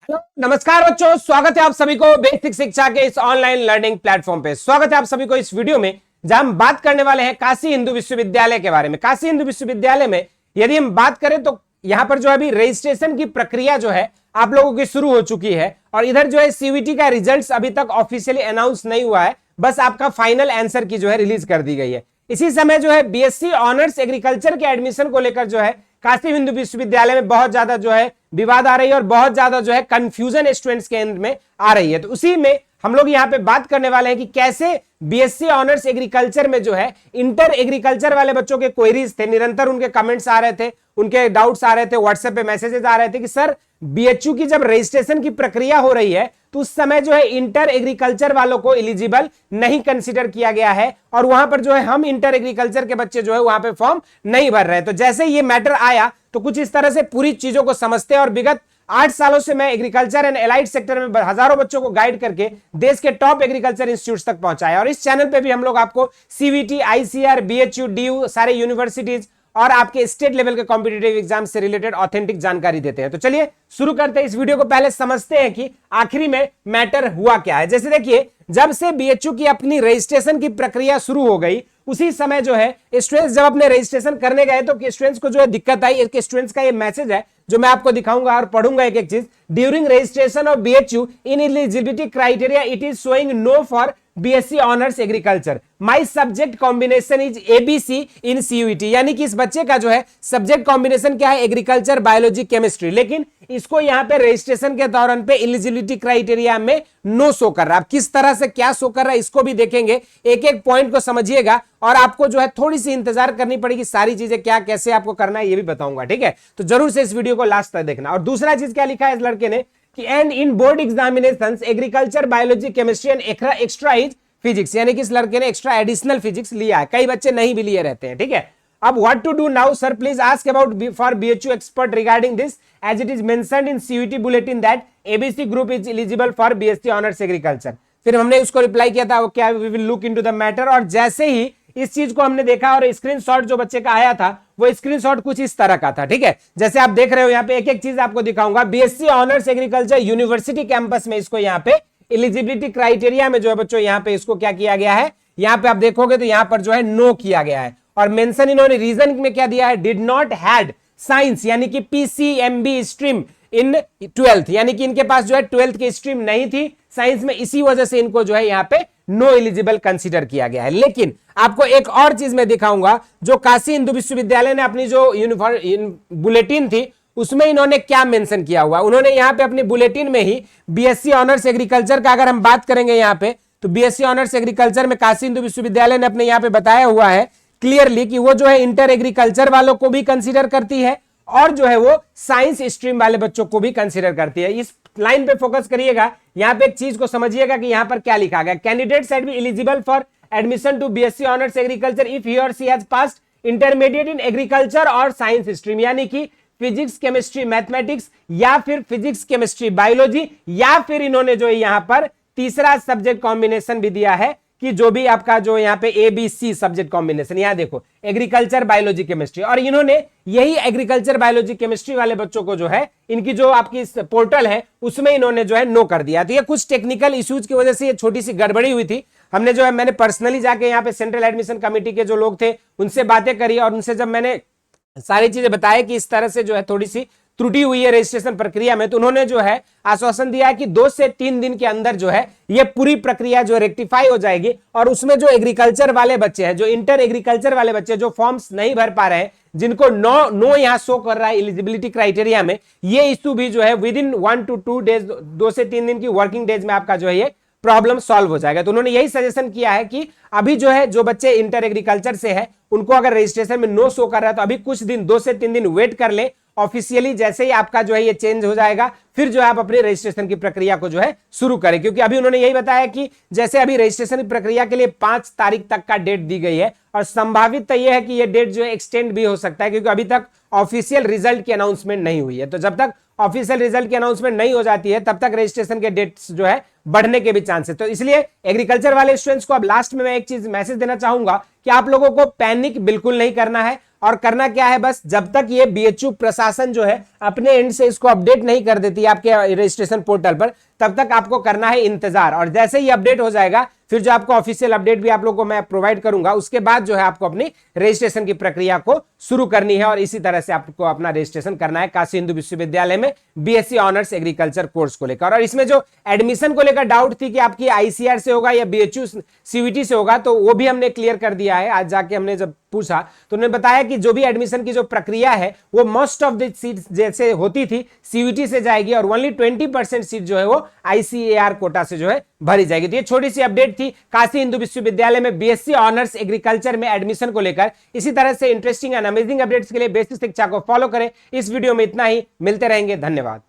Hello नमस्कार बच्चों, स्वागत है आप सभी को बेसिक शिक्षा के इस ऑनलाइन लर्निंग प्लेटफॉर्म पे। स्वागत है आप सभी को इस वीडियो में जहां हम बात करने वाले हैं काशी हिंदू विश्वविद्यालय के बारे में। काशी हिंदू विश्वविद्यालय में यदि हम बात करें तो यहां पर जो है अभी रजिस्ट्रेशन की प्रक्रिया जो है आप लोगों की शुरू हो चुकी है और इधर जो है सीयूईटी का रिजल्ट अभी तक ऑफिशियली अनाउंस नहीं हुआ है, बस आपका फाइनल आंसर की जो है रिलीज कर दी गई है। इसी समय जो है बीएससी ऑनर्स एग्रीकल्चर के एडमिशन को लेकर जो है काशी हिंदू विश्वविद्यालय में बहुत ज्यादा जो है विवाद आ रही है और बहुत ज्यादा जो है कंफ्यूजन स्टूडेंट्स के एंड में आ रही है। तो उसी में हम लोग यहाँ पे बात करने वाले हैं कि कैसे बीएससी ऑनर्स एग्रीकल्चर में जो है इंटर एग्रीकल्चर वाले बच्चों के क्वेरीज थे, निरंतर उनके कमेंट्स आ रहे थे, उनके डाउट्स आ रहे थे, व्हाट्सएप पे मैसेजेस आ रहे थे कि सर बीएचयू की जब रजिस्ट्रेशन की प्रक्रिया हो रही है तो उस समय जो है इंटर एग्रीकल्चर वालों को एलिजिबल नहीं कंसीडर किया गया है और वहां पर जो है हम इंटर एग्रीकल्चर के बच्चे जो है वहां पे फॉर्म नहीं भर रहे। तो जैसे ये मैटर आया तो कुछ इस तरह से पूरी चीजों को समझते हैं और विगत 8 सालों से मैं एग्रीकल्चर एंड एलाइड सेक्टर में हजारों बच्चों को गाइड करके देश के टॉप एग्रीकल्चर इंस्टीट्यूट्स तक पहुंचाया और इस चैनल पे भी हम लोग आपको सीवीटी, आईसीआर, बीएचयू, डीयू, सारे यूनिवर्सिटीज और आपके स्टेट लेवल के कॉम्पिटिटिव एग्जाम से रिलेटेड ऑथेंटिक जानकारी देते हैं। तो चलिए शुरू करते हैं इस वीडियो को। पहले समझते हैं कि आखिरी में मैटर हुआ क्या है। जैसे देखिए, जब से बीएचयू की अपनी रजिस्ट्रेशन की प्रक्रिया शुरू हो गई उसी समय जो है स्टूडेंट्स जब अपने रजिस्ट्रेशन करने गए तो स्टूडेंट्स को जो है दिक्कत आई। एक स्टूडेंट्स का ये मैसेज है जो मैं आपको दिखाऊंगा और पढ़ूंगा एक एक चीज। During registration of BHU in eligibility criteria it is showing no for BSc honours agriculture, my subject combination is ABC in CUET. यानी कि इस बच्चे का जो है सब्जेक्ट कॉम्बिनेशन क्या है, एग्रीकल्चर, बायोलॉजी, केमिस्ट्री, लेकिन इसको यहां पे रजिस्ट्रेशन के दौरान पे एलिजिबिलिटी क्राइटेरिया में नो शो कर रहा है। अब किस तरह से क्या शो कर रहा है इसको भी देखेंगे, एक एक पॉइंट को समझिएगा और आपको जो है थोड़ी सी इंतजार करनी पड़ेगी, सारी चीजें क्या कैसे आपको करना है ये भी बताऊंगा, ठीक है। तो जरूर से इस वीडियो को लास्ट तक देखना। और दूसरा चीज क्या लिखा है इस लड़के ने कि and in board examinations agriculture, biology, chemistry and extra is physics, यानी कि इस लड़के ने एक्स्ट्रा एडिशनल फिजिक्स लिया है, कई बच्चे नहीं भी लिए रहते हैं, ठीक है। अब what to do now sir, please ask about for BHU expert regarding this as it is mentioned in CUET bulletin that ABC group is eligible for BSc honours agriculture. फिर हमने उसको रिप्लाई किया था क्या we will look into the matter, और जैसे ही इस चीज को हमने देखा और स्क्रीनशॉट जो बच्चे का आया था वो स्क्रीनशॉट कुछ इस तरह का था, ठीक है। जैसे आप देख रहे हो यहाँ पे एक एक चीज आपको दिखाऊंगा। BSc honours agriculture university campus में इसको यहाँ पे एलिजिबिलिटी क्राइटेरिया में जो है बच्चों यहाँ पे इसको क्या किया गया है, यहाँ पे आप देखोगे तो यहाँ पर जो है नो किया गया है और मेंशन इन्होंने रीजन में क्या दिया है, डिड नॉट हैड साइंस यानी कि पीसीएमबी स्ट्रीम इन 12th, यानी कि इनके पास जो है 12th की स्ट्रीम नहीं थी साइंस में, इसी वजह से इनको जो है यहाँ पे नो एलिजिबल कंसीडर किया गया है। लेकिन आपको एक और चीज मैं दिखाऊंगा जो काशी हिंदू विश्वविद्यालय ने अपनी जो बुलेटिन थी उसमें इन्होंने क्या मेंशन किया हुआ, उन्होंने यहाँ पे अपनी बुलेटिन में ही बीएससी ऑनर्स एग्रीकल्चर का अगर हम बात करेंगे यहाँ पे तो बीएससी ऑनर्स एग्रीकल्चर में काशी हिंदू विश्वविद्यालय ने अपने यहाँ पे बताया हुआ है क्लियरली कि वो जो है इंटर एग्रीकल्चर वालों को भी कंसीडर करती है और जो है वो साइंस स्ट्रीम वाले बच्चों को भी कंसीडर करती है। इस लाइन पे फोकस करिएगा, यहाँ पे एक चीज को समझिएगा कि यहाँ पर क्या लिखा गया, candidates had be eligible for admission to BSc honours agriculture if he or she has passed intermediate in agriculture or science stream, यानी कि फिजिक्स, केमिस्ट्री, मैथमेटिक्स या फिर फिजिक्स, केमिस्ट्री, बायोलॉजी या फिर इन्होंने जो यहां पर तीसरा सब्जेक्ट कॉम्बिनेशन भी दिया है कि जो भी आपका जो यहाँ पे एबीसी सब्जेक्ट कॉम्बिनेशन, यहां देखो एग्रीकल्चर, बायोलॉजी, केमिस्ट्री, और इन्होंने यही एग्रीकल्चर, बायोलॉजी, केमिस्ट्री वाले बच्चों को जो है इनकी जो आपकी पोर्टल है उसमें इन्होंने जो है नो कर दिया। तो ये कुछ टेक्निकल इश्यूज की वजह से ये छोटी सी गड़बड़ी हुई थी। हमने जो है मैंने पर्सनली जाके यहाँ पे सेंट्रल एडमिशन कमेटी के जो लोग थे उनसे बातें करी और उनसे जब मैंने सारी चीजें बताया कि इस तरह से जो है थोड़ी सी त्रुटि हुई है रजिस्ट्रेशन प्रक्रिया में, तो उन्होंने जो है आश्वासन दिया है कि 2 से 3 दिन के अंदर जो है ये पूरी प्रक्रिया जो रेक्टिफाई हो जाएगी और उसमें जो एग्रीकल्चर वाले बच्चे हैं, जो इंटर एग्रीकल्चर वाले बच्चे जो फॉर्म्स नहीं भर पा रहे हैं, जिनको नो यहाँ शो कर रहा है एलिजिबिलिटी क्राइटेरिया में, ये इश्यू भी जो है विद इन 1 to 2 डेज, 2 से 3 दिन की वर्किंग डेज में आपका जो है ये प्रॉब्लम सॉल्व हो जाएगा। तो उन्होंने यही सजेशन किया है कि अभी जो है जो बच्चे इंटर एग्रीकल्चर से है उनको अगर रजिस्ट्रेशन में नो शो कर रहा है तो अभी कुछ दिन 2 से 3 दिन वेट कर ले, ऑफिशियली जैसे ही आपका जो है ये चेंज हो जाएगा फिर जो है आप अपनी रजिस्ट्रेशन की प्रक्रिया को जो है शुरू करें, क्योंकि अभी उन्होंने यही बताया कि जैसे अभी रजिस्ट्रेशन की प्रक्रिया के लिए 5 तारीख तक का डेट दी गई है और संभावित यह है कि यह डेट जो है एक्सटेंड भी हो सकता है क्योंकि अभी तक ऑफिशियल रिजल्ट की अनाउंसमेंट नहीं हुई है। तो जब तक ऑफिशियल रिजल्ट की अनाउंसमेंट नहीं हो जाती है तब तक रजिस्ट्रेशन के डेट्स जो है बढ़ने के भी चांसेस। तो इसलिए एग्रीकल्चर वाले स्टूडेंट्स को अब लास्ट में मैं एक चीज मैसेज देना चाहूंगा कि आप लोगों को पैनिक बिल्कुल नहीं करना है और करना क्या है, बस जब तक ये बीएचयू प्रशासन जो है अपने एंड से इसको अपडेट नहीं कर देती आपके रजिस्ट्रेशन पोर्टल पर, तब तक आपको करना है इंतजार। और जैसे ही अपडेट हो जाएगा फिर जो आपको ऑफिशियल अपडेट भी आप लोगों को मैं प्रोवाइड करूंगा, उसके बाद जो है आपको अपनी रजिस्ट्रेशन की प्रक्रिया को शुरू करनी है और इसी तरह से आपको अपना रजिस्ट्रेशन करना है काशी हिंदू विश्वविद्यालय में बीएससी ऑनर्स एग्रीकल्चर कोर्स को लेकर। और इसमें जो एडमिशन को लेकर डाउट थी कि आपकी आईसीआर से होगा या बीएचयू सीवीटी से होगा, तो वो भी हमने क्लियर कर दिया है। आज जाके हमने जब पूछा तो उन्होंने बताया कि जो भी एडमिशन की जो प्रक्रिया है वो मोस्ट ऑफ द सीट जैसे होती थी सीवीटी से जाएगी और ओनली 20% सीट जो है वो आईसीएआर कोटा से जो है भरी जाएगी। तो ये छोटी सी अपडेट थी काशी हिंदू विश्वविद्यालय में बीएससी ऑनर्स एग्रीकल्चर में एडमिशन को लेकर। इसी तरह से इंटरेस्टिंग एंड अमेजिंग अपडेट्स के लिए बेसिक शिक्षा को फॉलो करें। इस वीडियो में इतना ही, मिलते रहेंगे, धन्यवाद।